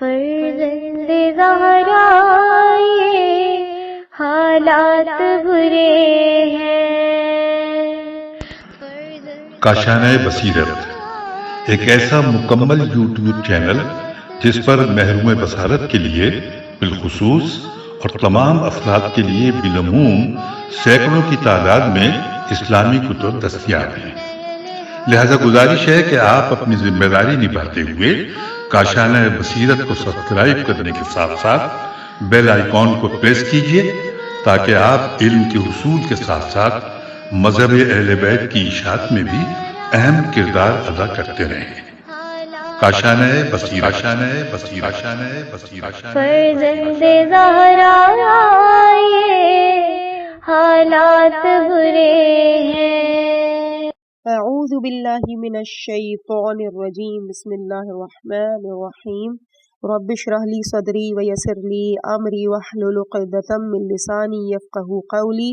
فرزند زہرا یہ حالات برے ہیں۔ کاشانہ بصیرت ایک ایسا مکمل یوٹیوب چینل جس پر محروم بصارت کے لیے بالخصوص اور تمام افراد کے لیے بالعموم سینکڑوں کی تعداد میں اسلامی کتب دستیاب ہیں۔ لہذا گزارش ہے کہ آپ اپنی ذمہ داری نبھاتے ہوئے کاشانہ بصیرت کو سبسکرائب کرنے کے ساتھ ساتھ بیل آئیکن کو پریس کیجیے تاکہ آپ علم کے حصول کے ساتھ ساتھ مذہب اہل بیت کی اشاعت میں بھی اہم کردار ادا کرتے رہیں۔ کاشانہ بصیرت۔ فرزند زہرا یہ حالات برے ہیں۔ اعوذ باللہ من الشیطان الرجیم، بسم اللہ الرحمن الرحیم۔ رب اشرح لی صدری ویسر لی امری واحلل عقدۃ من لسانی یفقہوا قولی۔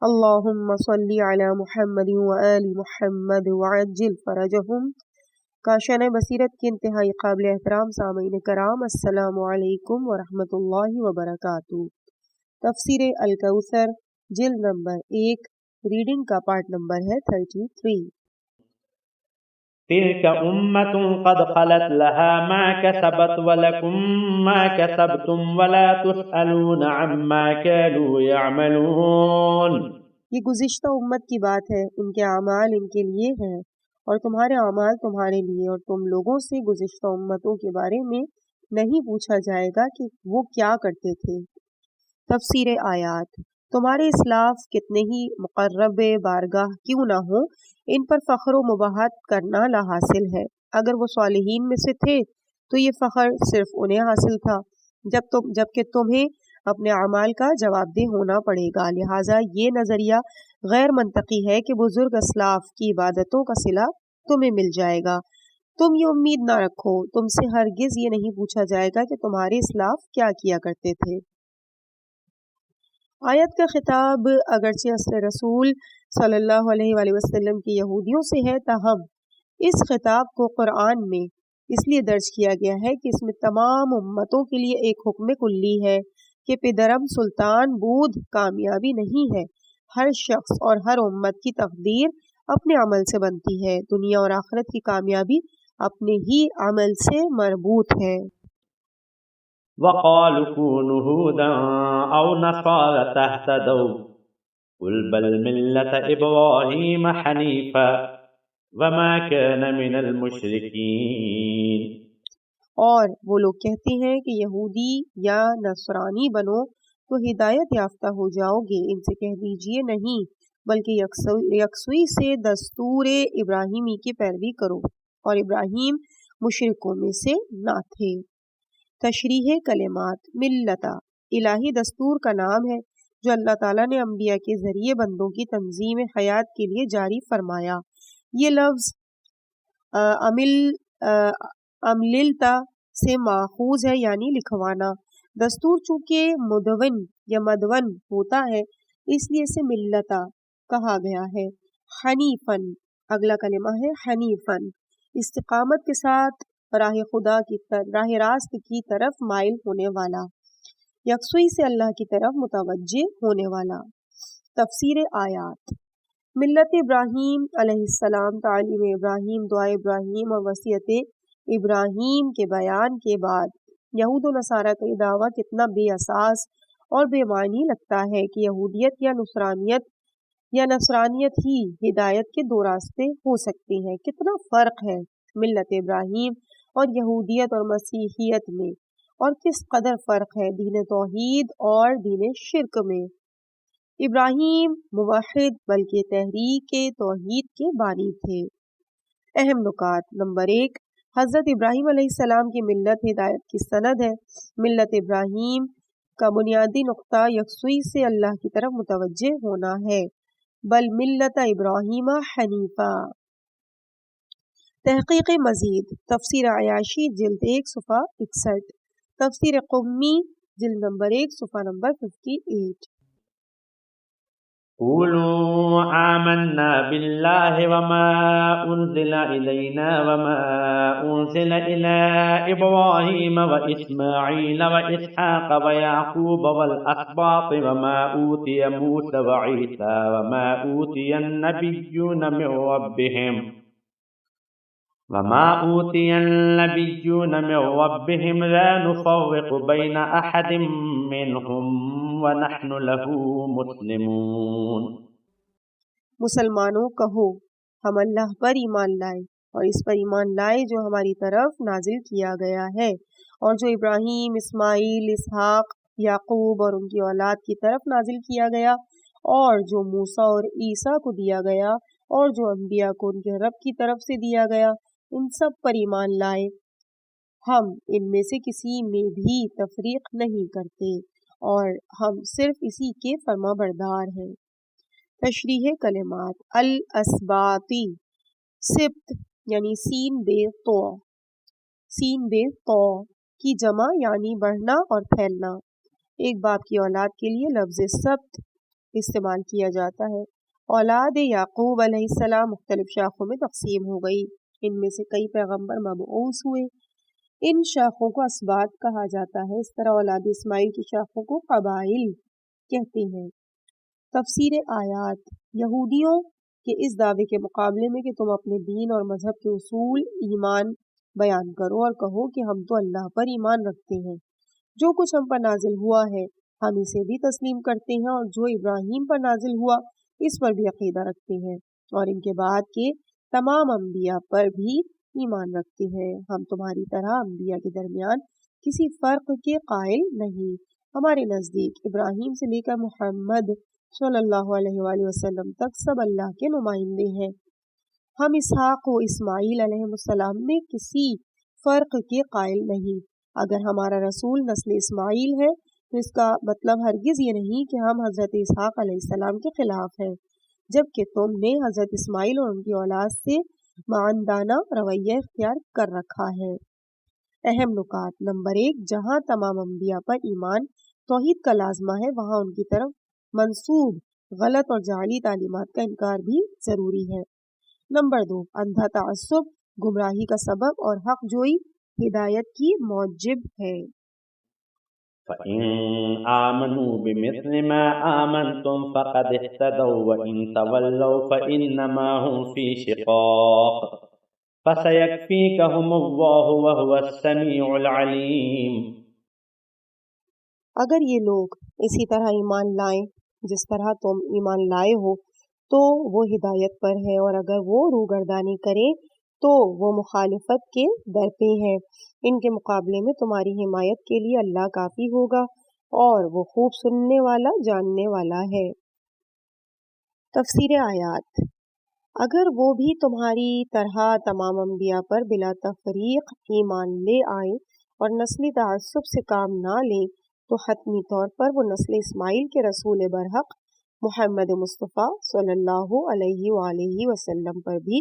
اللہم صلی علی محمد وآل محمد وعجل فرجہم۔ کاشانہ بصیرت کے انتہائی قابل احترام سامعین کرام، السلام علیکم ورحمۃ اللہ وبرکاتہ۔ تفسیر الکوثر جلد نمبر 1، ریڈنگ کا پارٹ نمبر ہے 33۔ تلك أمة قد خلت لها ما كسبت ولكم ما كسبتم ولا تسألون عما كانوا يعملون۔ یہ گزشتہ امت کی بات ہے، ان کے اعمال ان کے لیے ہیں اور تمہارے اعمال تمہارے لیے، اور تم لوگوں سے گزشتہ امتوں کے بارے میں نہیں پوچھا جائے گا کہ وہ کیا کرتے تھے۔ تفسیر آیات۔ تمہارے اسلاف کتنے ہی مقرب بارگاہ کیوں نہ ہوں، ان پر فخر و مباحت کرنا لا حاصل ہے۔ اگر وہ صالحین میں سے تھے تو یہ فخر صرف انہیں حاصل تھا، جبکہ تمہیں اپنے اعمال کا جواب دہ ہونا پڑے گا۔ لہٰذا یہ نظریہ غیر منطقی ہے کہ بزرگ اسلاف کی عبادتوں کا صلہ تمہیں مل جائے گا۔ تم یہ امید نہ رکھو، تم سے ہرگز یہ نہیں پوچھا جائے گا کہ تمہارے اسلاف کیا کیا کرتے تھے۔ آیت کا خطاب اگرچہ عصر رسول صلی اللہ علیہ وآلہ وسلم کے یہودیوں سے ہے، تاہم اس خطاب کو قرآن میں اس لیے درج کیا گیا ہے کہ اس میں تمام امتوں کے لیے ایک حکم کلی ہے کہ پدرم سلطان بود کامیابی نہیں ہے۔ ہر شخص اور ہر امت کی تقدیر اپنے عمل سے بنتی ہے، دنیا اور آخرت کی کامیابی اپنے ہی عمل سے مربوط ہے۔ وقالوا كونوا هودا أو نصارى تهتدوا قل بل ملة إبراهيم حنيفا وما كان من المشركين۔ اور وہ لوگ کہتے ہیں کہ یہودی یا نصرانی بنو تو ہدایت یافتہ ہو جاؤ گے، ان سے کہہ دیجئے نہیں، بلکہ یکسوئی سے دستور ابراہیمی کی پیروی کرو، اور ابراہیم مشرکوں میں سے نہ تھے۔ تشریح کلمات۔ ملتا الہی دستور کا نام ہے جو اللہ تعالیٰ نے انبیاء کے ذریعے بندوں کی تنظیم حیات کے لیے جاری فرمایا۔ یہ لفظ امللتا سے ماخوذ ہے، یعنی لکھوانا۔ دستور چونکہ مدون یا مدون ہوتا ہے، اس لیے اسے ملتا کہا گیا ہے۔ حنیفن، اگلا کلمہ ہے حنیفن، استقامت کے ساتھ راہ خدا کی راہ راست کی طرف مائل ہونے والا، یکسوئی سے اللہ کی طرف متوجہ ہونے والا۔ تفسیر آیات۔ ملت ابراہیم علیہ السلام، تعلیم ابراہیم، دعا ابراہیم اور وصیت ابراہیم کے بیان کے بعد یہود و نصارہ کا یہ دعویٰ کتنا بے اساس اور بے معنی لگتا ہے کہ یہودیت یا نصرانیت ہی ہدایت کے دو راستے ہو سکتے ہیں۔ کتنا فرق ہے ملت ابراہیم اور یہودیت اور مسیحیت میں، اور کس قدر فرق ہے دین توحید اور دین شرک میں۔ ابراہیم موحد بلکہ تحریک توحید کے بانی تھے۔ اہم نکات۔ نمبر 1، حضرت ابراہیم علیہ السلام کی ملت ہدایت کی سند ہے۔ ملت ابراہیم کا بنیادی نقطہ یکسوئی سے اللہ کی طرف متوجہ ہونا ہے۔ بل ملت ابراہیم حنیفہ۔ تحقیق مزید۔ تفسیر عیاشی جلد 1 صفحہ 61، تفسیر قمی جلد نمبر 1 صفحہ نمبر 58۔ قولوا آمنا بالله وما أنزل إلينا وما أنزل إلى إبراهيم وإسماعيل وإسحاق ويعقوب والأسباط وما أوتي موسى وعيسى وما أوتي النبيون من ربهم لا نفرق بين أحد منهم ونحن له مسلمون۔ مسلمانوں کہو ہم اللہ پر ایمان لائے اور اس پر ایمان لائے جو ہماری طرف نازل کیا گیا ہے اور جو ابراہیم، اسماعیل، اسحاق، یعقوب اور ان کی اولاد کی طرف نازل کیا گیا اور جو موسیٰ اور عیسیٰ کو دیا گیا اور جو انبیاء کو ان کے رب کی طرف سے دیا گیا، ان سب پر ایمان لائے۔ ہم ان میں سے کسی میں بھی تفریق نہیں کرتے اور ہم صرف اسی کے فرما بردار ہیں۔ تشریح کلمات۔ الاسباطی، سبت یعنی سین بے تو کی جمع یعنی بڑھنا اور پھیلنا۔ ایک باپ کی اولاد کے لیے لفظ سبت استعمال کیا جاتا ہے۔ اولاد یعقوب علیہ السلام مختلف شاخوں میں تقسیم ہو گئی، ان میں سے کئی پیغمبر مبعوث ہوئے۔ ان شاخوں کو اسباط کہا جاتا ہے۔ اس طرح اولاد اسماعیل کی شاخوں کو قبائل کہتے ہیں۔ تفسیر آیات۔ یہودیوں کے اس دعوے کے مقابلے میں کہ تم اپنے دین اور مذہب کے اصول ایمان بیان کرو اور کہو کہ ہم تو اللہ پر ایمان رکھتے ہیں، جو کچھ ہم پر نازل ہوا ہے ہم اسے بھی تسلیم کرتے ہیں اور جو ابراہیم پر نازل ہوا اس پر بھی عقیدہ رکھتے ہیں اور ان کے بعد کے تمام انبیاء پر بھی ایمان رکھتے ہیں۔ ہم تمہاری طرح انبیاء کے درمیان کسی فرق کے قائل نہیں۔ ہمارے نزدیک ابراہیم سے لے کر محمد صلی اللہ علیہ وآلہ وسلم تک سب اللہ کے نمائندے ہیں۔ ہم اسحاق و اسماعیل علیہ السلام میں کسی فرق کے قائل نہیں۔ اگر ہمارا رسول نسل اسماعیل ہے تو اس کا مطلب ہرگز یہ نہیں کہ ہم حضرت اسحاق علیہ السلام کے خلاف ہیں، جبکہ تم نے حضرت اسماعیل اور ان کی اولاد سے معاندانہ رویہ اختیار کر رکھا ہے۔ اہم نکات۔ نمبر 1، جہاں تمام انبیاء پر ایمان توحید کا لازمہ ہے وہاں ان کی طرف منسوب غلط اور جعلی تعلیمات کا انکار بھی ضروری ہے۔ نمبر 2، اندھا تعصب گمراہی کا سبب اور حق جوئی ہدایت کی موجب ہے۔ فَإِنْ آمَنُوا بِمِثْلِ مَا آمَنْتُمْ فَقَدِ اهْتَدَوْا وَإِنْ تَوَلَّوْا فَإِنَّمَا هُمْ فِي شِقَاقٍ فَسَيَكْفِيكَهُمُ اللَّهُ وَهُوَ السَّمِيعُ الْعَلِيمُ۔ اگر یہ لوگ اسی طرح ایمان لائیں جس طرح تم ایمان لائے ہو تو وہ ہدایت پر ہے، اور اگر وہ روگردانی کریں تو وہ مخالفت کے در پہ ہیں۔ ان کے مقابلے میں تمہاری حمایت کے لیے اللہ کافی ہوگا اور وہ خوب سننے والا جاننے والا ہے۔ تفسیر آیات۔ اگر وہ بھی تمہاری طرح تمام انبیاء پر بلا تفریق ایمان لے آئیں اور نسلی تعصب سے کام نہ لیں تو حتمی طور پر وہ نسل اسماعیل کے رسول برحق محمد مصطفیٰ صلی اللہ علیہ وآلہ وسلم پر بھی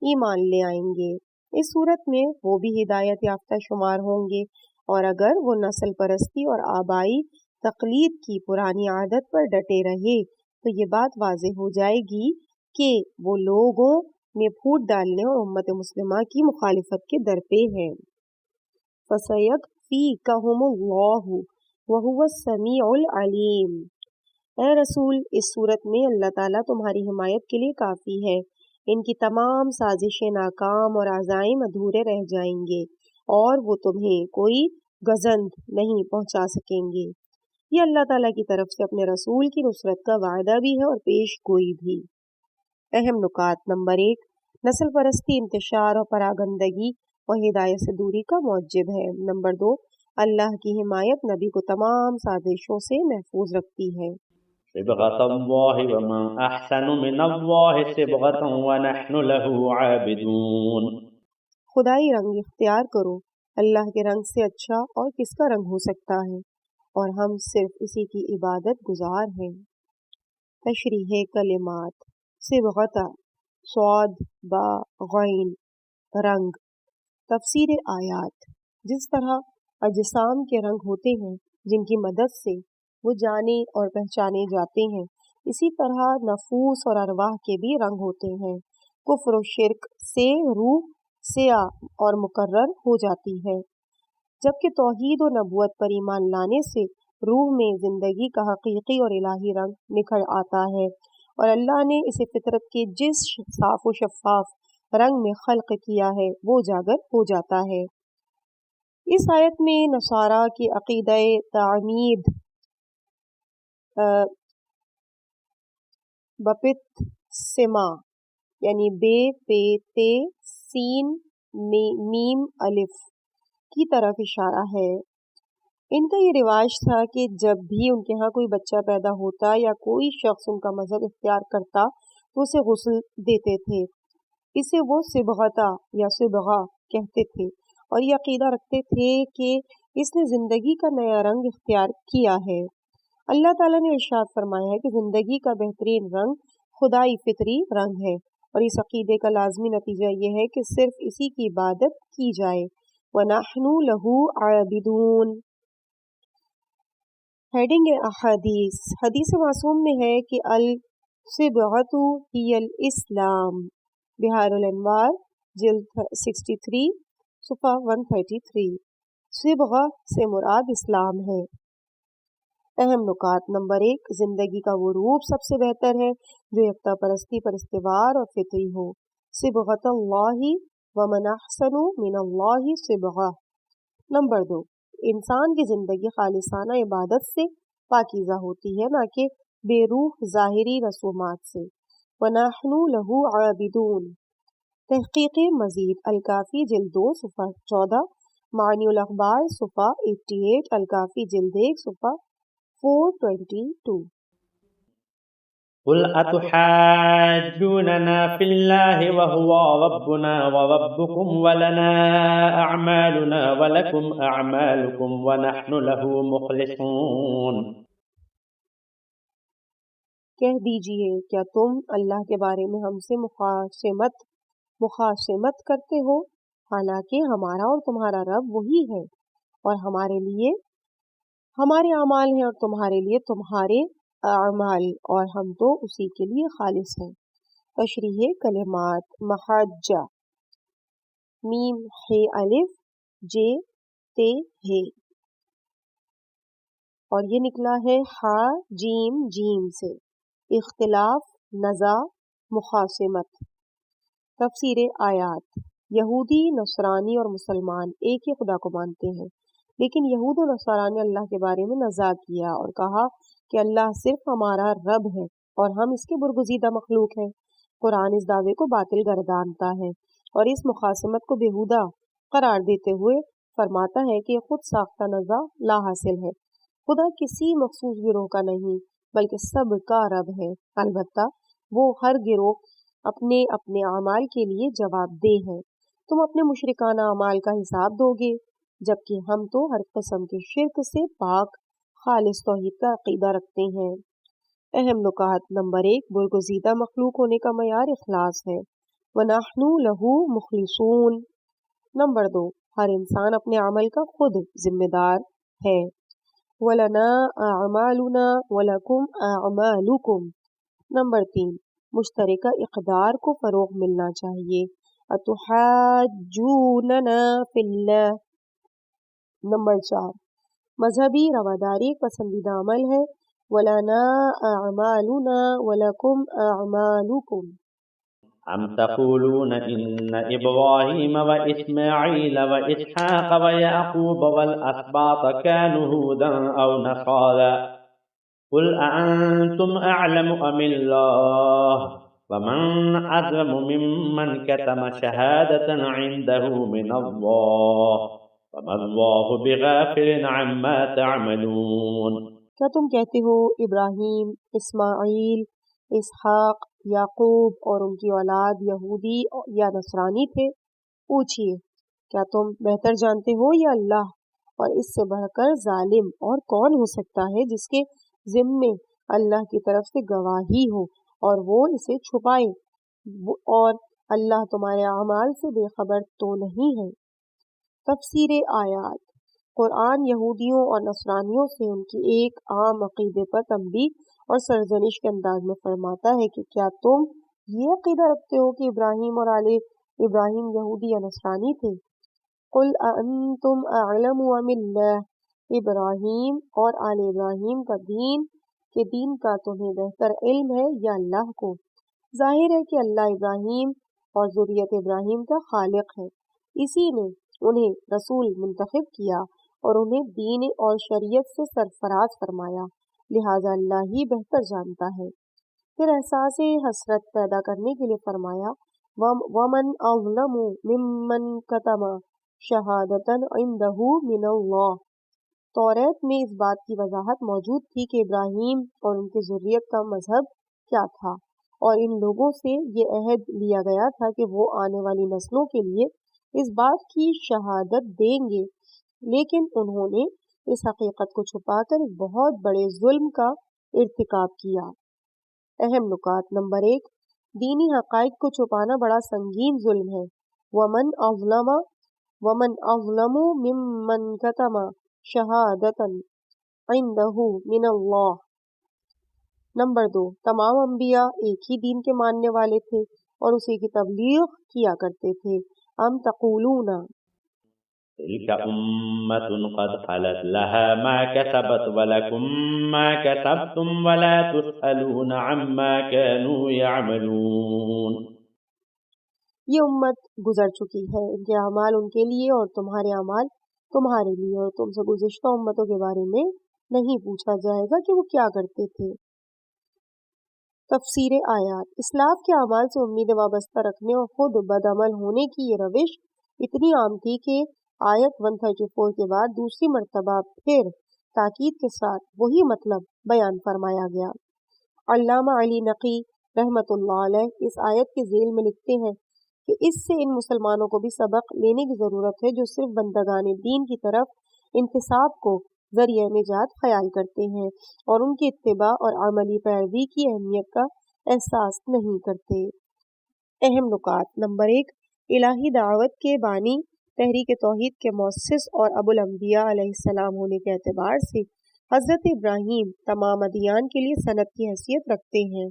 ایمان لے آئیں گے۔ اس صورت میں وہ بھی ہدایت یافتہ شمار ہوں گے، اور اگر وہ نسل پرستی اور آبائی تقلید کی پرانی عادت پر ڈٹے رہے تو یہ بات واضح ہو جائے گی کہ وہ لوگوں میں پھوٹ ڈالنے اور امت مسلمہ کی مخالفت کے در پہ ہیں۔ فَسَيَكْفِيكَهُمُ اللَّهُ وَهُوَ السَّمِيعُ الْعَلِيمُ۔ اے رسول، اس صورت میں اللہ تعالیٰ تمہاری حمایت کے لیے کافی ہے۔ ان کی تمام سازشیں ناکام اور عزائم ادھورے رہ جائیں گے اور وہ تمہیں کوئی گزند نہیں پہنچا سکیں گے۔ یہ اللہ تعالیٰ کی طرف سے اپنے رسول کی نصرت کا وعدہ بھی ہے اور پیش گوئی بھی۔ اہم نکات۔ نمبر 1، نسل پرستی انتشار اور پراگندگی اور ہدایت سے دوری کا موجب ہے۔ نمبر 2، اللہ کی حمایت نبی کو تمام سازشوں سے محفوظ رکھتی ہے۔ صبغة الله ومن أحسن من الله صبغة ونحن له عابدون۔ خدائی رنگ اختیار کرو، اللہ کے رنگ سے اچھا اور کس کا رنگ ہو سکتا ہے، اور ہم صرف اسی کی عبادت گزار ہیں۔ تشریح کلمات۔ صبغۃ، صاد با غین، رنگ۔ تفسیر آیات۔ جس طرح اجسام کے رنگ ہوتے ہیں جن کی مدد سے وہ جانے اور پہچانے جاتے ہیں، اسی طرح نفوس اور ارواح کے بھی رنگ ہوتے ہیں۔ کفر و شرک سے روح سیاہ اور مقرر ہو جاتی ہے، جبکہ توحید و نبوت پر ایمان لانے سے روح میں زندگی کا حقیقی اور الہی رنگ نکھر آتا ہے، اور اللہ نے اسے فطرت کے جس صاف و شفاف رنگ میں خلق کیا ہے وہ اجاگر ہو جاتا ہے۔ اس آیت میں نصارہ کی عقیدہ تعمید بپتسمہ یعنی بے پے تے سین میم الف کی طرف اشارہ ہے۔ ان کا یہ رواج تھا کہ جب بھی ان کے ہاں کوئی بچہ پیدا ہوتا یا کوئی شخص ان کا مذہب اختیار کرتا تو اسے غسل دیتے تھے۔ اسے وہ صبغتا یا صبغہ کہتے تھے، اور یہ عقیدہ رکھتے تھے کہ اس نے زندگی کا نیا رنگ اختیار کیا ہے۔ اللہ تعالیٰ نے ارشاد فرمایا ہے کہ زندگی کا بہترین رنگ خدائی فطری رنگ ہے، اور اس عقیدے کا لازمی نتیجہ یہ ہے کہ صرف اسی کی عبادت کی جائے۔ وَنَحْنُ لَهُ عَابِدُونَ۔ ہیڈنگ احادیث۔ حدیث معصوم میں ہے کہ الصبغۃ ہی الاسلام، بحار الانوار جلد 63 صفحہ 133۔ صبغہ سے مراد اسلام ہے۔ اہم نکات۔ نمبر 1، زندگی کا وہ روپ سب سے بہتر ہے جو یکتا پرستی پر استوار اور فطری ہو۔ صبغۃ اللہ ومن احسن من اللہ صبغہ۔ نمبر 2، انسان کی زندگی خالصانہ عبادت سے پاکیزہ ہوتی ہے، نہ کہ بے روح ظاہری رسومات سے۔ وَنَحْنُ لَهُ عَابِدُونَ۔ تحقیق مزید۔ الکافی جلد 2 صفحہ 14، معانی الاخبار صفحہ 88، الکافی جلد 1 صفحہ 422۔ قل أتحاجوننا في الله وهو ربنا وربكم ولنا أعمالنا ولكم أعمالكم ونحن له مخلصون۔ کہہ دیجئے کیا تم اللہ کے بارے میں ہم سے مخاصمت کرتے ہو، حالانکہ ہمارا اور تمہارا رب وہی ہے، اور ہمارے لیے ہمارے اعمال ہیں اور تمہارے لیے تمہارے اعمال، اور ہم تو اسی کے لیے خالص ہیں۔ تشریح کلمات۔ محاجہ، میم ہے الف جے تے ہے، اور یہ نکلا ہے ہا جیم جیم سے۔ اختلاف، نزاع، مخاصمت۔ تفسیر آیات۔ یہودی، نصرانی اور مسلمان ایک ہی خدا کو مانتے ہیں، لیکن یہود و نصارہ نے اللہ کے بارے میں نزاع کیا اور کہا کہ اللہ صرف ہمارا رب ہے اور ہم اس کے برگزیدہ مخلوق ہیں۔ قرآن اس دعوے کو باطل گردانتا ہے اور اس مخاصمت کو بیہودہ قرار دیتے ہوئے فرماتا ہے کہ خود ساختہ نزاع لا حاصل ہے۔ خدا کسی مخصوص گروہ کا نہیں بلکہ سب کا رب ہے، البتہ وہ ہر گروہ اپنے اپنے اعمال کے لیے جواب دہ ہے۔ تم اپنے مشرکانہ اعمال کا حساب دو گے، جبکہ ہم تو ہر قسم کے شرک سے پاک خالص توحید کا عقیدہ رکھتے ہیں۔ اہم نکات۔ نمبر 1، برگزیدہ مخلوق ہونے کا معیار اخلاص ہے۔ وَنَحْنُ لَهُ مُخْلِصُونَ۔ نمبر 2، ہر انسان اپنے عمل کا خود ذمہ دار ہے۔ وَلَنَا أَعْمَالُنَا وَلَكُمْ أَعْمَالُكُمْ۔ نمبر 3، مشترکہ اقدار کو فروغ ملنا چاہیے۔ أَتُحَاجُّونَنَا فِي اللَّهِ۔ نمبر 4، مذہبی رواداری ایک پسندیدہ عمل ہے۔ وَلَنَا أَعْمَالُنَا وَلَكُمْ أَعْمَالُكُمْ۔ أم تقولون إن إبراهيم وإسماعيل وإسحاق ويعقوب والأسباط كانوا هودا أو نصارى قل أأنتم أعلم أم الله ومن أظلم ممن كتم شهادة عنده من الله وما الله بغافل عما تعملون۔ کیا تم کہتے ہو ابراہیم، اسماعیل، اسحاق، یعقوب اور ان کی اولاد یہودی یا نصرانی تھے؟ پوچھئے کیا تم بہتر جانتے ہو یا اللہ؟ اور اس سے بڑھ کر ظالم اور کون ہو سکتا ہے جس کے ذمے اللہ کی طرف سے گواہی ہو اور وہ اسے چھپائے، اور اللہ تمہارے اعمال سے بے خبر تو نہیں ہے۔ تفسیر آیات۔ قرآن یہودیوں اور نصرانیوں سے ان کی ایک عام عقیدے پر تنبیہ اور سرزنش کے انداز میں فرماتا ہے کہ کیا تم یہ عقیدہ رکھتے ہو کہ ابراہیم اور آل ابراہیم یہودی یا نصرانی تھے؟ قل انتم اعلم ام اللہ، ابراہیم اور آل ابراہیم کا دین کا تمہیں بہتر علم ہے یا اللہ کو؟ ظاہر ہے کہ اللہ ابراہیم اور ذریت ابراہیم کا خالق ہے، اسی نے انہیں رسول منتخب کیا اور انہیں دین اور شریعت سے سرفراز فرمایا، لہٰذا اللہ ہی بہتر جانتا ہے۔ پھر احساس حسرت پیدا کرنے کے لیے فرمایا وَمَنْ أَظْلَمُ مِمَّنْ كَتَمَ شَهَادَةً عِنْدَهُ مِنَ اللَّهِ۔ توریت میں اس بات کی وضاحت موجود تھی کہ ابراہیم اور ان کی ذریت کا مذہب کیا تھا، اور ان لوگوں سے یہ عہد لیا گیا تھا کہ وہ آنے والی نسلوں کے لیے اس بات کی شہادت دیں گے، لیکن انہوں نے اس حقیقت کو چھپا کر ایک بہت بڑے ظلم کا ارتکاب کیا۔ اہم نکات: نمبر 1، دینی حقائق کو چھپانا بڑا سنگین ظلم ہے۔ وَمَنْ أَظْلَمُ مِمَّنْ كَتَمَ شَهَادَةً عِنْدَهُ مِنَ اللَّهِ۔ نمبر 2، تمام انبیاء ایک ہی دین کے ماننے والے تھے اور اسی کی تبلیغ کیا کرتے تھے۔ ام تقولون تلك أمة قد خلت لها ما كسبت ولكم ما كسبتم ولا تسألون عما كانوا يعملون۔ یہ امت گزر چکی ہے، ان کے اعمال ان کے لیے اور تمہارے اعمال تمہارے لیے، اور تم سے گزشتہ امتوں کے بارے میں نہیں پوچھا جائے گا کہ وہ کیا کرتے تھے۔ تفسیر آیات: اسلاف کے اعمال سے امید وابستہ رکھنے اور خود بدعمل ہونے کی یہ روش اتنی عام تھی کہ آیت 134 کے بعد دوسری مرتبہ پھر تاکید کے ساتھ وہی مطلب بیان فرمایا گیا۔ علامہ علی نقی رحمۃ اللہ علیہ اس آیت کے ذیل میں لکھتے ہیں کہ اس سے ان مسلمانوں کو بھی سبق لینے کی ضرورت ہے جو صرف بندگان دین کی طرف انتساب کو ذریعہ نجات خیال کرتے ہیں اور ان کی اتباع اور عملی پیروی کی اہمیت کا احساس نہیں کرتے۔ اہم نکات: نمبر 1، الہی دعوت کے بانی تحریک توحید کے مؤسس اور ابو الانبیاء علیہ السلام ہونے کے اعتبار سے حضرت ابراہیم تمام ادیان کے لیے سند کی حیثیت رکھتے ہیں،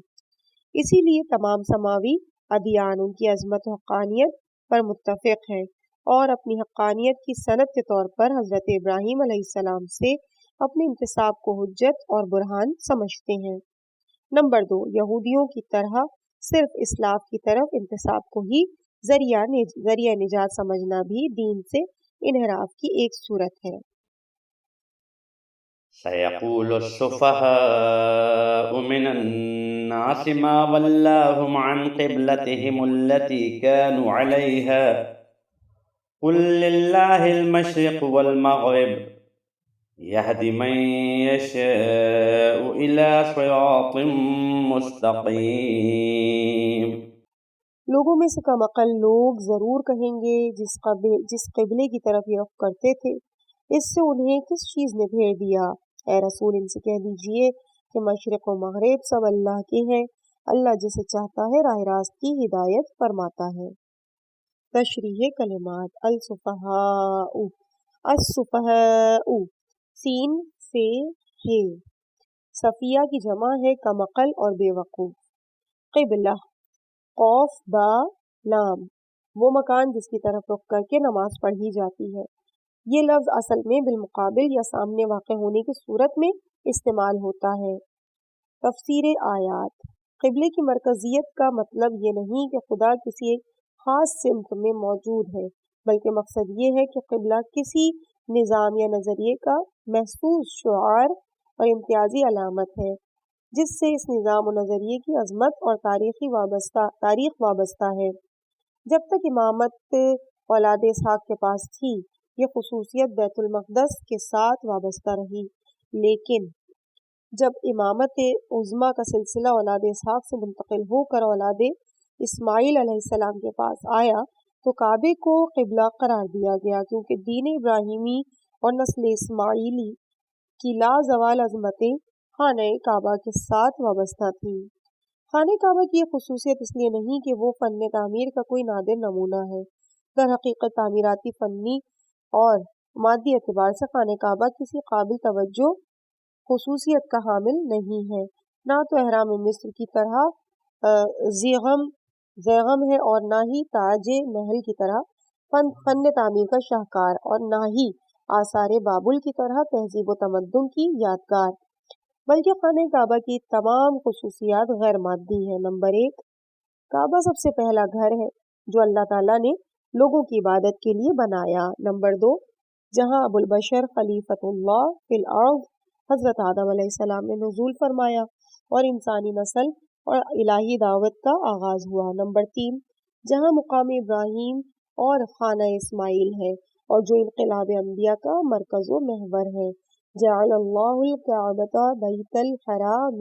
اسی لیے تمام سماوی ادیان ان کی عظمت و حقانیت پر متفق ہیں اور اپنی حقانیت کی سند کے طور پر حضرت ابراہیم علیہ السلام سے اپنے انتساب کو حجت اور برہان سمجھتے ہیں۔ نمبر 2، یہودیوں کی طرح صرف اسلاف کی طرف انتساب کو ہی ذریعہ نجات سمجھنا بھی دین سے انحراف کی ایک صورت ہے۔ سيقول السفهاء من الناس ما ولاهم عن قبلتهم التي كانوا عليها قل لله المشرق والمغرب يهدي من يشاء إلى صراط مستقيم۔ لوگوں میں سے کم عقل لوگ ضرور کہیں گے جس قبلے کی طرف یہ رخ کرتے تھے اس سے انہیں کس چیز نے پھیر دیا؟ اے رسول ان سے کہہ دیجئے کہ مشرق و مغرب سب اللہ کے ہیں، اللہ جسے چاہتا ہے راہ راست کی ہدایت فرماتا ہے۔ تشریح کلمات: السفہاء، السفہاء سین سے ہے، صفیہ کی جمع ہے کم عقل اور بے وقوف۔ قبلہ، قوف با لام، وہ مکان جس کی طرف رخ کر کے نماز پڑھی جاتی ہے۔ یہ لفظ اصل میں بالمقابل یا سامنے واقع ہونے کی صورت میں استعمال ہوتا ہے۔ تفسیر آیات: قبلے کی مرکزیت کا مطلب یہ نہیں کہ خدا کسی ایک خاص سمت میں موجود ہے، بلکہ مقصد یہ ہے کہ قبلہ کسی نظام یا نظریے کا محسوس شعار اور امتیازی علامت ہے جس سے اس نظام و نظریے کی عظمت اور تاریخ وابستہ ہے۔ جب تک امامت اولاد اسحاق کے پاس تھی یہ خصوصیت بیت المقدس کے ساتھ وابستہ رہی، لیکن جب امامت عظمیٰ کا سلسلہ اولاد اسحاق سے منتقل ہو کر اولاد اسماعیل علیہ السلام کے پاس آیا تو کعبے کو قبلہ قرار دیا گیا، کیونکہ دین ابراہیمی اور نسل اسماعیلی کی لازوال عظمتیں خانہ کعبہ کے ساتھ وابستہ تھیں۔ خانہ کعبہ کی یہ خصوصیت اس لیے نہیں کہ وہ فن تعمیر کا کوئی نادر نمونہ ہے، در حقیقت تعمیراتی فنی اور مادی اعتبار سے خانہ کعبہ کسی قابل توجہ خصوصیت کا حامل نہیں ہے، نہ تو احرام مصر کی طرح زیغم ہے اور نہ ہی تاج محل کی طرح فن تعمیر کا شاہکار اور نہ ہی آثار بابل کی طرح تہذیب و تمدن کی یادگار، بلکہ خانہ کعبہ کی تمام خصوصیات غیر مادی ہیں۔ نمبر 1، کعبہ سب سے پہلا گھر ہے جو اللہ تعالیٰ نے لوگوں کی عبادت کے لیے بنایا۔ نمبر 2، جہاں ابو البشر خلیفۃ اللہ فی الارض حضرت آدم علیہ السلام نے نزول فرمایا اور انسانی نسل اور الہی دعوت کا آغاز ہوا۔ نمبر 3، جہاں مقام ابراہیم اور خانہ اسماعیل ہے اور جو انقلاب انبیاء کا مرکز و محور ہے۔ جعل اللہ الکعبۃ بیت الحرام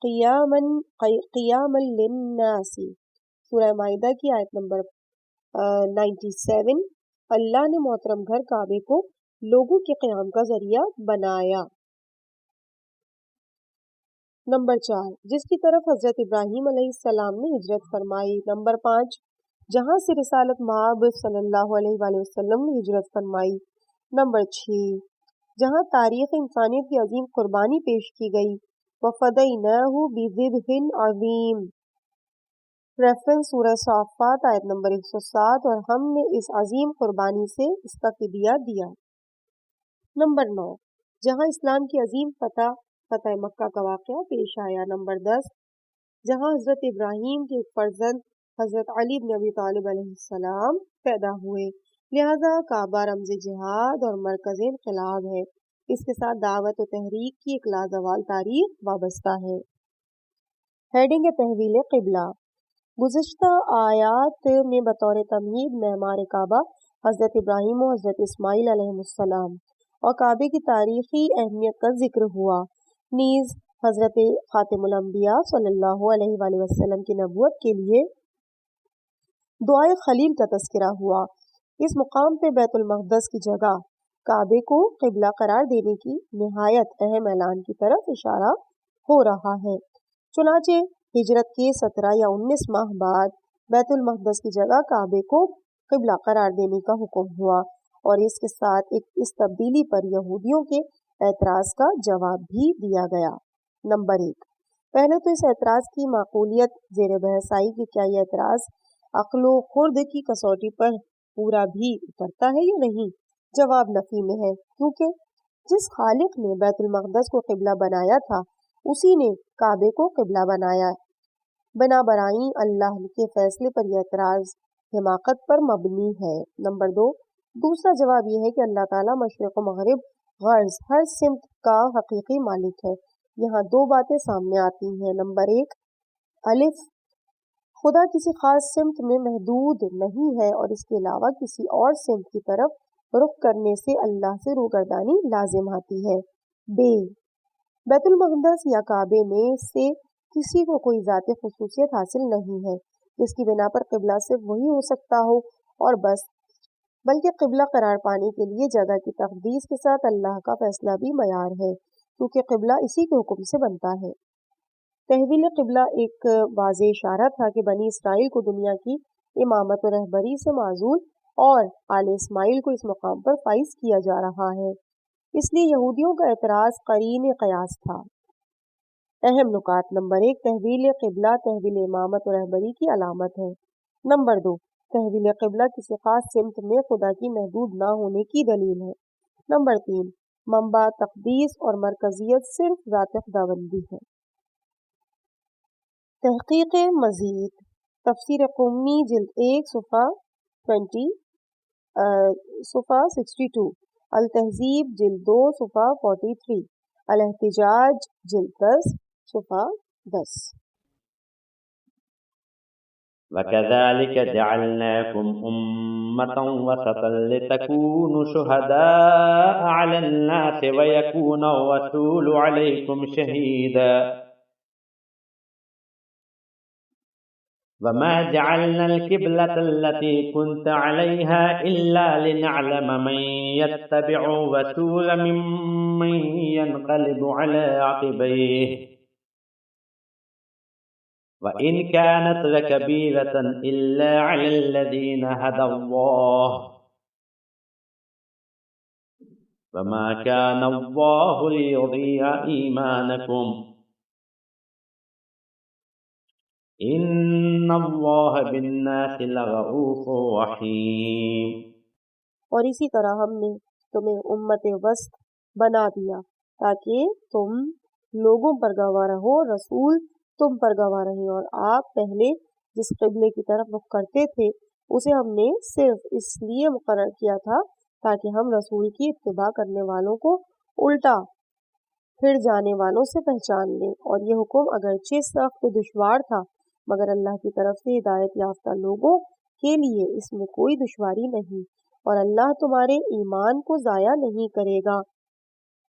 قیاما للناس، سورہ مائدہ کی آیت نمبر 97۔ اللہ نے محترم گھر کعبے کو لوگوں کے قیام کا ذریعہ بنایا۔ نمبر 4، جس کی طرف حضرت ابراہیم علیہ السلام نے ہجرت فرمائی۔ نمبر 5، جہاں سے رسالت مآب صلی اللہ علیہ وآلہ وسلم نے ہجرت فرمائی۔ نمبر 6، جہاں تاریخ انسانیت کی عظیم قربانی پیش کی گئی۔ وَفَدَيْنَاهُ بِذِبْحٍ عَظِيمٍ، ریفرنس سورہ صافات آیت نمبر 107، اور ہم نے اس عظیم قربانی سے اس کا فدیہ دیا۔ نمبر 9، جہاں اسلام کی عظیم فتح مکہ کا واقعہ پیش آیا۔ نمبر 10، جہاں حضرت ابراہیم کے ایک فرزند حضرت علی بن ابی طالب علیہ السلام پیدا ہوئے، لہذا کعبہ رمز جہاد اور مرکز انقلاب ہے۔ اس کے ساتھ دعوت و تحریک کی ایک لازوال تاریخ وابستہ ہے۔ ہیڈنگ تحویل قبلہ۔ گزشتہ آیات میں بطور تمہید معمار کعبہ، حضرت ابراہیم و حضرت اسماعیل علیہ السلام اور کعبے کی تاریخی اہمیت کا ذکر ہوا، نیز حضرت خاتم الانبیاء صلی اللہ علیہ وآلہ وسلم کی نبوت کے لیے دعائے خلیل کا تذکرہ ہوا۔ اس مقام پہ بیت المقدس کی جگہ کعبے کو قبلہ قرار دینے کی نہایت اہم اعلان کی طرف اشارہ ہو رہا ہے۔ چنانچہ ہجرت کے 17 یا 19 ماہ بعد بیت المقدس کی جگہ کعبے کو قبلہ قرار دینے کا حکم ہوا، اور اس کے ساتھ اس تبدیلی پر یہودیوں کے اعتراض کا جواب بھی دیا گیا۔ نمبر 1، پہلے تو اس اعتراض کی معقولیت زیر بحث آئی کہ کیا یہ اعتراض عقل و خرد کی کسوٹی پر پورا بھی اترتا ہے یا نہیں؟ جواب نفی میں ہے، کیونکہ جس خالق نے بیت المقدس کو قبلہ بنایا تھا اسی نے کعبے کو قبلہ بنایا۔ بنا برائیں اللہ کے فیصلے پر یہ اعتراض حماقت پر مبنی ہے۔ نمبر 2، دوسرا جواب یہ ہے کہ اللہ تعالیٰ مشرق و مغرب غرض ہر سمت کا حقیقی مالک ہے۔ یہاں دو باتیں سامنے آتی ہیں۔ نمبر 1، الف، خدا کسی خاص سمت میں محدود نہیں ہے اور اس کے علاوہ کسی اور سمت کی طرف رخ کرنے سے اللہ سے روگردانی لازم آتی ہے۔ بے، بیت المقدس یا کعبے میں سے کسی کو کوئی ذاتی خصوصیت حاصل نہیں ہے جس کی بنا پر قبلہ صرف وہی ہو سکتا ہو اور بس، بلکہ قبلہ قرار پانے کے لیے جگہ کی تقدیس کے ساتھ اللہ کا فیصلہ بھی معیار ہے، کیونکہ قبلہ اسی کے حکم سے بنتا ہے۔ تحویل قبلہ ایک واضح اشارہ تھا کہ بنی اسرائیل کو دنیا کی امامت و رہبری سے معزول اور آل اسماعیل کو اس مقام پر فائز کیا جا رہا ہے، اس لیے یہودیوں کا اعتراض قرین قیاس تھا۔ اہم نکات۔ نمبر 1، تحویل قبلہ تحویل امامت و رہبری کی علامت ہے۔ نمبر 2، تحویل قبلہ کسی خاص سمت میں خدا کی محدود نہ ہونے کی دلیل ہے۔ نمبر 3، منبع تقدیس اور مرکزیت صرف ذات خداوندی ہے۔ تحقیق مزید، تفسیر قمی جلد 1 صفحہ 62، التہذیب جلد 2 صفحہ 43، الاحتجاج جلد 10 صفحہ 10۔ وَكَذَلِكَ جَعَلْنَاكُمْ أُمَّةً وَسَطًا لِتَكُونُوا شُهَدَاءَ عَلَى النَّاسِ وَيَكُونَ الرَّسُولُ عَلَيْكُمْ شَهِيدًا وَمَا جَعَلْنَا الْقِبْلَةَ الَّتِي كُنْتَ عَلَيْهَا إِلَّا لِنَعْلَمَ مَن يَتَّبِعُ الرَّسُولَ مِمَّن يَنقَلِبُ عَلَى عَقِبَيْهِ وَإِنْ كَانَتْ لَكَبِيرَةً إِلَّا عَلَى الَّذِينَ هَدَى اللَّهُ وما كان الله ليضيع إيمانكم إن الله بالناس لرؤوف رحيم۔ اور اسی طرح ہم نے تمہیں امت وسط بنا دیا تاکہ تم لوگوں پر گواہ رہو، رسول تم پر گواہ رہے، اور آپ پہلے جس قبلے کی طرف رخ کرتے تھے اسے ہم نے صرف اس لیے مقرر کیا تھا تاکہ ہم رسول کی اتباع کرنے والوں کو الٹا پھر جانے والوں سے پہچان لیں، اور یہ حکم اگرچہ سخت دشوار تھا مگر اللہ کی طرف سے ہدایت یافتہ لوگوں کے لیے اس میں کوئی دشواری نہیں، اور اللہ تمہارے ایمان کو ضائع نہیں کرے گا۔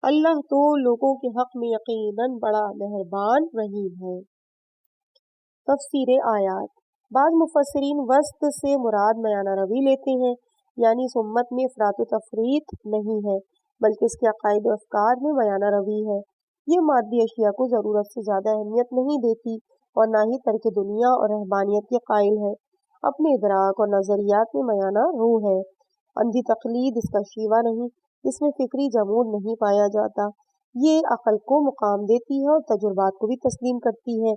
اللہ تو لوگوں کے حق میں یقیناً بڑا مہربان رحیم ہے۔ تفسیر آیات۔ بعض مفسرین وسط سے مراد میانہ روی لیتے ہیں، یعنی اس امت میں افراط و تفریط نہیں ہے بلکہ اس کے عقائد و افکار میں میانہ روی ہے۔ یہ مادی اشیاء کو ضرورت سے زیادہ اہمیت نہیں دیتی اور نہ ہی ترک دنیا اور رہبانیت کے قائل ہے، اپنے ادراک اور نظریات میں میانہ رو ہے۔ اندھی تقلید اس کا شیوا نہیں، اس میں فکری جمود نہیں پایا جاتا، یہ عقل کو مقام دیتی ہے اور تجربات کو بھی تسلیم کرتی ہے۔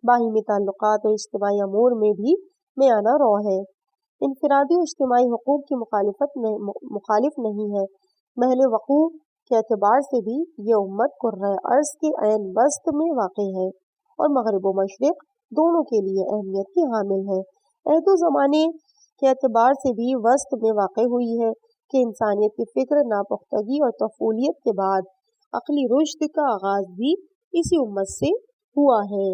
باہمی تعلقات اور اجتماعی امور میں بھی میانہ رو ہے، انفرادی و اجتماعی حقوق کی مخالف نہیں ہے۔ محل وقوع کے اعتبار سے بھی یہ امت قرۂ ارض کے عین وسط میں واقع ہے اور مغرب و مشرق دونوں کے لیے اہمیت کی حامل ہے۔ عہد و زمانے کے اعتبار سے بھی وسط میں واقع ہوئی ہے کہ انسانیت کی فکر ناپختگی اور طفولیت کے بعد عقلی رشد کا آغاز بھی اسی امت سے ہوا ہے۔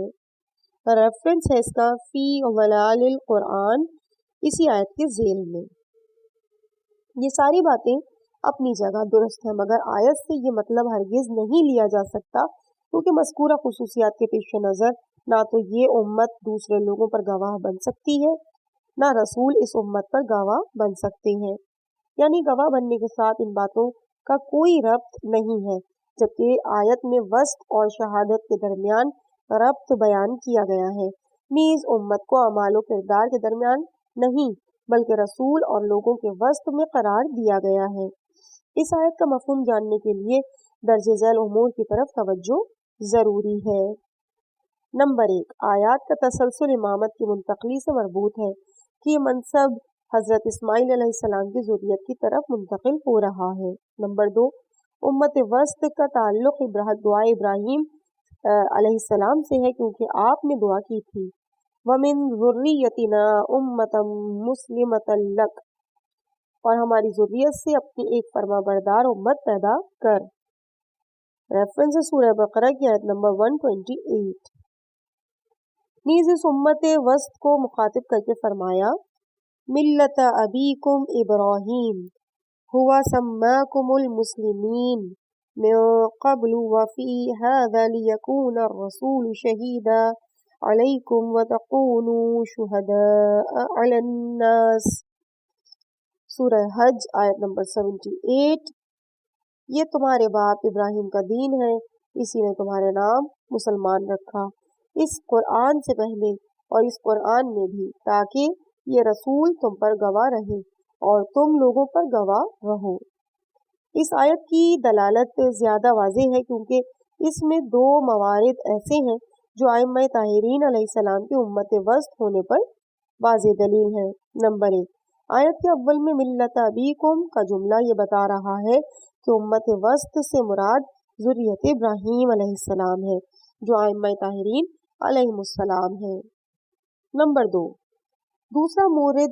ریفرنس ہے اس کا فی ظلال القرآن، اسی آیت کے ذیل میں۔ یہ ساری باتیں اپنی جگہ درست ہیں مگر آیت سے یہ مطلب ہرگز نہیں لیا جا سکتا کیونکہ مذکورہ خصوصیات کے پیش نظر نہ تو یہ امت دوسرے لوگوں پر گواہ بن سکتی ہے نہ رسول اس امت پر گواہ بن سکتے ہیں، یعنی گواہ بننے کے ساتھ ان باتوں کا کوئی ربط نہیں ہے، جبکہ آیت میں وسط اور شہادت کے درمیان ربط بیان کیا گیا ہے، نیز امت کو اعمال و کردار کے درمیان نہیں بلکہ رسول اور لوگوں کے وسط میں قرار دیا گیا ہے۔ اس آیت کا مفہوم جاننے کے لیے درج ذیل امور کی طرف توجہ ضروری ہے۔ نمبر 1، آیات کا تسلسل امامت کی منتقلی سے مربوط ہے کہ یہ منصب حضرت اسماعیل علیہ السلام کی ذریت کی طرف منتقل ہو رہا ہے۔ نمبر 2، امت وسط کا تعلق دعا ابراہیم علیہ السلام سے ہے کیونکہ آپ نے دعا کی تھی وَمِن ذُرِّيَّتِنَا أُمَّةً مُسْلِمَةً لَكَ، اور ہماری ذریت سے اپنی ایک فرما بردار امت پیدا کر۔ ریفرنس سورہ بقرہ کی آیت نمبر 128۔ نیز اس امت وسط کو مخاطب کر کے فرمایا ملت ابیکم ابراہیم ہوا سماکم المسلمین من قبل وفی هذا لیکون الرسول شہیدا علیکم وتکونوا شہداء علی الناس۔ سورہ حج آیت نمبر 78۔ یہ تمہارے باپ ابراہیم کا دین ہے، اسی نے تمہارے نام مسلمان رکھا اس قرآن سے پہلے اور اس قرآن میں بھی، تاکہ یہ رسول تم پر گواہ رہے اور تم لوگوں پر گواہ رہو۔ اس آیت کی دلالت زیادہ واضح ہے کیونکہ اس میں دو موارد ایسے ہیں جو ائمہ طاہرین علیہ السلام کی امت وسط ہونے پر واضح دلیل ہے۔ نمبر 1، آیت کے اول میں ملت ابیکم کا جملہ یہ بتا رہا ہے کہ امت وسط سے مراد ذریت ابراہیم علیہ السلام ہے جو ائمہ طاہرین علیہ السلام ہے۔ نمبر 2، دوسرا مورد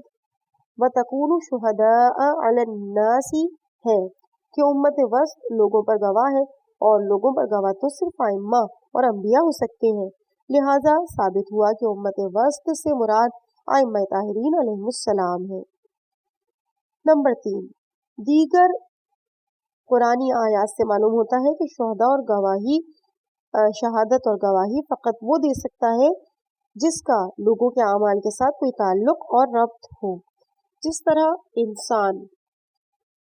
وَتَكُونُوا شُهَدَاءَ عَلَى النَّاسِ ہے کہ امت وسط لوگوں پر گواہ ہے اور لوگوں پر گواہ تو صرف ائمہ اور انبیاء ہو سکتے ہیں، لہٰذا ثابت ہوا کہ امت وسط سے مراد ائمہ طاہرین علیہ السلام ہے۔ نمبر 3، دیگر قرآنی آیات سے معلوم ہوتا ہے کہ شہادت اور گواہی فقط وہ دے سکتا ہے جس کا لوگوں کے اعمال کے ساتھ کوئی تعلق اور ربط ہو، جس طرح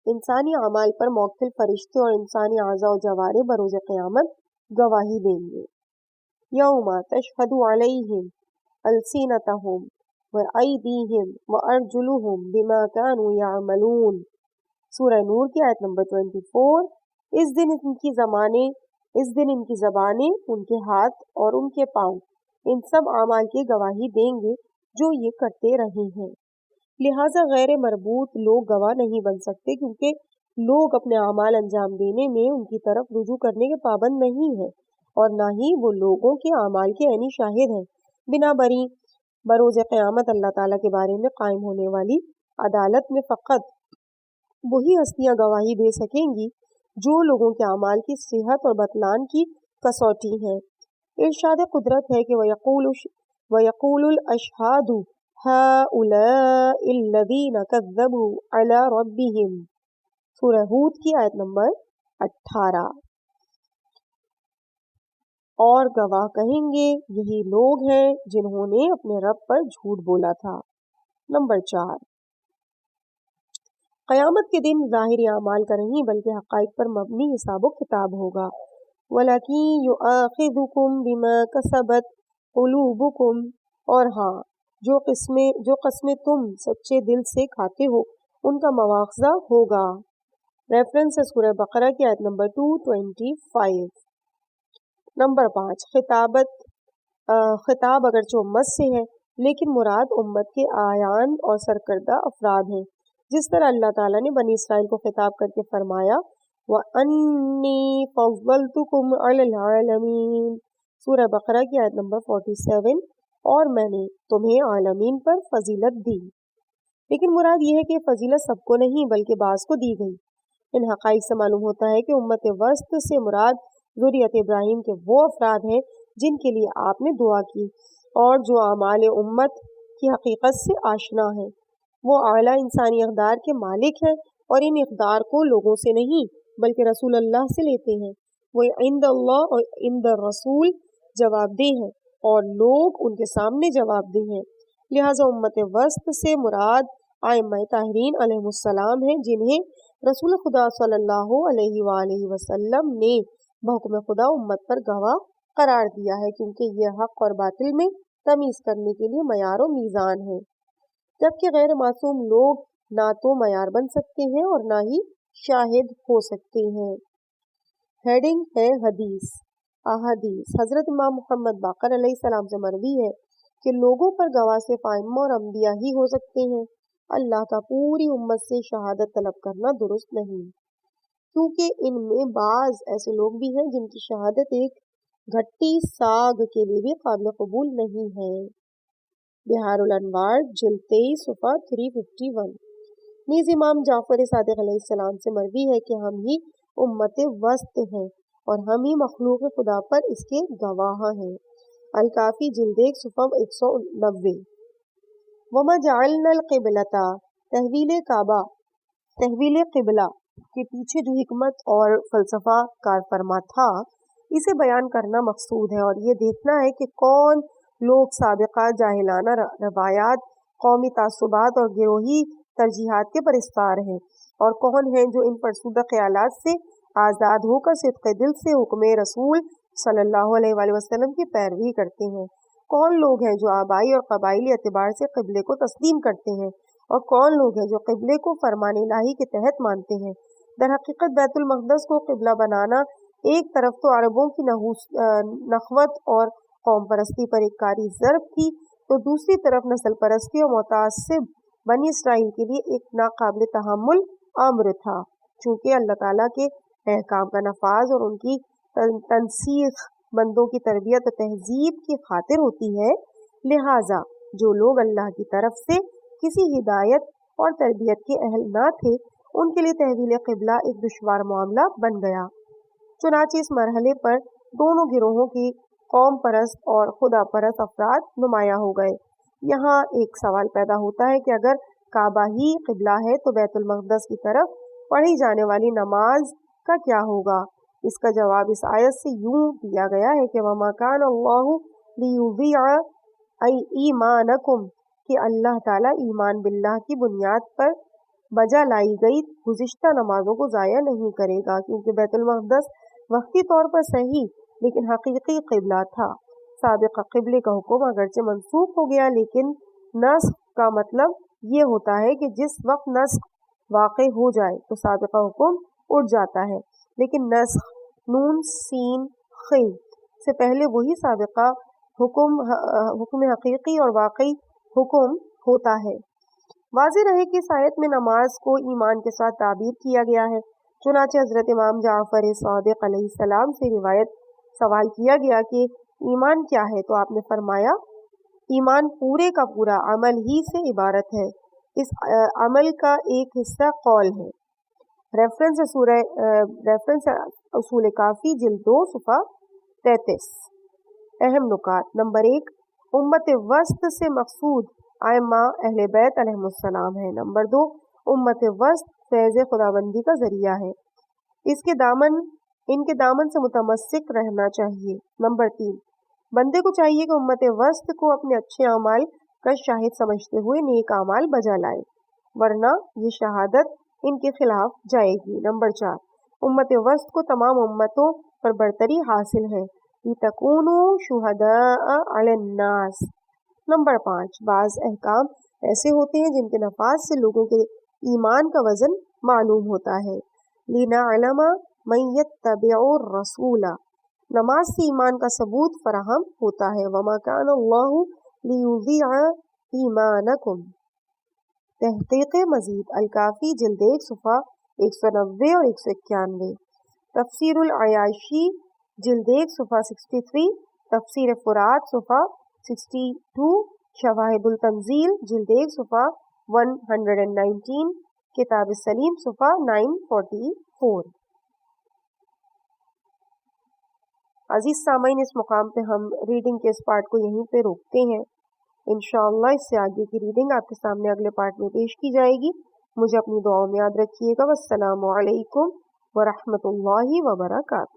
انسانی اعمال پر موکل فرشتے اور انسانی اعضاء و جوارح بروز قیامت گواہی دیں گے۔ یوم تشہد علیہم السنتہم وایدیہم وارجلہم بما کانوا یعملون۔ سورہ نور کی آیت نمبر 24. اس دن ان کی زبانیں، ان کے ہاتھ اور ان کے پاؤں ان سب اعمال کی گواہی دیں گے جو یہ کرتے رہے ہیں. لہٰذا غیر مربوط لوگ گواہ نہیں بن سکتے، کیونکہ لوگ اپنے اعمال انجام دینے میں ان کی طرف رجوع کرنے کے پابند نہیں ہیں، اور نہ ہی وہ لوگوں کے اعمال کے عینی شاہد ہیں. بنا بری بروز قیامت اللہ تعالیٰ کے بارے میں قائم ہونے والی عدالت میں فقط وہی ہستیاں گواہی دے سکیں گی جو لوگوں کے اعمال کی صحت اور بطلان کی کسوٹی ہیں. ارشاد قدرت ہے کہ وَيَقُولُ الْأَشْهَادُ هَؤُلَاءِ الَّذِينَ كَذَّبُوا عَلَى رَبِّهِمْ. سورہ ہود کی آیت نمبر 18. اور گواہ کہیں گے یہی لوگ ہیں جنہوں نے اپنے رب پر جھوٹ بولا تھا. نمبر 4. قیامت کے دن ظاہری اعمال کا نہیں بلکہ حقائق پر مبنی حساب و کتاب ہوگا. وَلَكِن يُؤَاخِذُكُم بِمَا كَسَبَتْ قُلُوبُكُم. اور ہاں، جو قسمیں تم سچے دل سے کھاتے ہو ان کا مواخذہ ہوگا. ریفرنس ہے سورہ بقرہ کی آیت نمبر 225. نمبر 5. خطاب اگرچہ امت سے ہے لیکن مراد امت کے اعیان اور سرکردہ افراد ہیں، جس طرح اللہ تعالیٰ نے بنی اسرائیل کو خطاب کر کے فرمایا وَأَنِّي فَضَّلْتُكُمْ عَلَى الْعَالَمِينَ. سورہ بقرہ کی آیت نمبر 47. اور میں نے تمہیں عالمین پر فضیلت دی. لیکن مراد یہ ہے کہ فضیلت سب کو نہیں بلکہ بعض کو دی گئی. ان حقائق سے معلوم ہوتا ہے کہ امت وسط سے مراد ذریت ابراہیم کے وہ افراد ہیں جن کے لیے آپ نے دعا کی اور جو اعمال امت کی حقیقت سے آشنا ہیں. وہ اعلیٰ انسانی اقدار کے مالک ہیں اور ان اقدار کو لوگوں سے نہیں بلکہ رسول اللہ سے لیتے ہیں. وہ عند اللہ اور عند الرسول جواب دہ ہیں اور لوگ ان کے سامنے جواب دہ ہیں. لہٰذا امت وسط سے مراد ائمہ طاہرین علیہ السلام ہیں، جنہیں رسول خدا صلی اللہ علیہ وآلہ وسلم نے بحکم خدا امت پر گواہ قرار دیا ہے، کیونکہ یہ حق اور باطل میں تمیز کرنے کے لیے معیار و میزان ہے. جبکہ غیر معصوم لوگ نہ تو معیار بن سکتے ہیں اور نہ ہی شاہد ہو سکتے ہیں. ہیڈنگ ہے حدیث. احادیث. حضرت امام محمد باقر علیہ السلام سے مروی ہے کہ لوگوں پر گواہ صرف ائمہ اور انبیاء ہی ہو سکتے ہیں. اللہ کا پوری امت سے شہادت طلب کرنا درست نہیں، کیونکہ ان میں بعض ایسے لوگ بھی ہیں جن کی شہادت ایک گھٹی ساگ کے لیے بھی قابل قبول نہیں ہے. بہار الانوار جلد 23 صفحہ 351. نیز امام جعفر صادق علیہ السلام سے مروی ہے کہ ہم ہی امت وسط ہیں اور ہم ہی مخلوق خدا پر اس کے گواہ ہیں. الکافی جلد 1 صفحہ 190. وما جعلنا القبلۃ. تحویل قبلہ کے پیچھے جو حکمت اور فلسفہ کار فرما تھا اسے بیان کرنا مقصود ہے، اور یہ دیکھنا ہے کہ کون لوگ سابقہ جاہلانہ روایات، قومی تعصبات اور گروہی ترجیحات کے پرستار ہیں، اور کون ہیں جو ان فرسودہ خیالات سے آزاد ہو کر صدق دل سے حکم رسول صلی اللہ علیہ وآلہ وسلم کی پیروی کرتے ہیں. کون لوگ ہیں جو آبائی اور قبائلی اعتبار سے قبلے کو تسلیم کرتے ہیں، اور کون لوگ ہیں جو قبلے کو فرمان الہی کے تحت مانتے ہیں. در حقیقت بیت المقدس کو قبلہ بنانا ایک طرف تو عربوں کی نخوت اور قوم پرستی پر ایک کاری ضرب تھی، تو دوسری طرف نسل پرستی اور متعصب بنی اسرائیل کے لیے ایک ناقابل تحمل امر تھا. چونکہ اللہ تعالیٰ کے احکام کا نفاذ اور ان کی تنسیخ بندوں کی تربیت و تہذیب کی خاطر ہوتی ہے، لہٰذا جو لوگ اللہ کی طرف سے کسی ہدایت اور تربیت کے اہل نہ تھے ان کے لیے تحویل قبلہ ایک دشوار معاملہ بن گیا. چنانچہ اس مرحلے پر دونوں گروہوں کی قوم پرست اور خدا پرست افراد نمایاں ہو گئے. یہاں ایک سوال پیدا ہوتا ہے کہ اگر کعبہ ہی قبلہ ہے تو بیت المقدس کی طرف پڑھی جانے والی نماز کا کیا ہوگا؟ اس کا جواب اس آیت سے یوں دیا گیا ہے کہ وَمَا كَانَ اللَّهُ لِيُضِيعَ إِيمَانَكُمْ، کہ اللہ تعالیٰ ایمان باللہ کی بنیاد پر بجا لائی گئی گزشتہ نمازوں کو ضائع نہیں کرے گا، کیونکہ بیت المقدس وقتی طور پر صحیح لیکن حقیقی قبلہ تھا. سابقہ قبلے کا حکم اگرچہ منسوخ ہو گیا، لیکن نسخ کا مطلب یہ ہوتا ہے کہ جس وقت نسخ واقع ہو جائے تو سابقہ حکم اٹھ جاتا ہے، لیکن نسخ نون سین خ سے پہلے وہی سابقہ حکم حقیقی اور واقعی حکم ہوتا ہے۔ واضح رہے کہ اس آیت میں نماز کو ایمان کے ساتھ تعبیر کیا گیا ہے، چنانچہ حضرت امام جعفر صادق علیہ السلام سے روایت سوال کیا گیا کہ ایمان کیا ہے، تو آپ نے فرمایا ایمان پورے کا پورا عمل ہی سے عبارت ہے، اس عمل کا ایک حصہ قول ہے۔ ریفرنس اصول کافی جلد 2 صفحہ 33۔ اہم نکات: نمبر 1، امت وسط سے مقصود ائمہ اہل بیت علیہم السلام ہے۔ نمبر 2، امت وسط فیض خداوندی کا ذریعہ ہے، ان کے دامن سے متمسک رہنا چاہیے۔ نمبر 3، بندے کو چاہیے کہ امت وسط کو اپنے اچھے اعمال کا شاہد سمجھتے ہوئے نیک اعمال بجا لائے، ورنہ یہ شہادت ان کے خلاف جائے گی۔ نمبر 4، امت وسط کو تمام امتوں پر برتری حاصل ہے، لِتَكُونُوا شُهَدَاءَ عَلَى النَّاسِ۔ نمبر 5، بعض احکام ایسے ہوتے ہیں جن کے نفاذ سے لوگوں کے ایمان کا وزن معلوم ہوتا ہے، لِنَعْلَمَ مَن يَتَّبِعُ الرَّسُولَ۔ نماز سے ایمان کا ثبوت فراہم ہوتا ہے، وَمَا كَانَ اللَّهُ لِيُضِيعَ إِيمَانَكُمْ۔ تحقیق مزید الکافی جلد 1 صفحہ 190 اور 191۔ تفسیر العیاشی جلد 1 صفحہ 63، تفسیر فرات صفحہ 62، شواہد التنزیل جلد 1 صفحہ 119، کتاب السلیم صفحہ 944۔ عزیز سامعین، اس مقام پہ ہم ریڈنگ کے اس پارٹ کو یہیں پہ روکتے ہیں۔ انشاءاللہ اس سے آگے کی ریڈنگ آپ کے سامنے اگلے پارٹ میں پیش کی جائے گی۔ مجھے اپنی دعاؤں میں یاد رکھیے گا۔ والسلام علیکم ورحمۃ اللہ وبرکاتہ۔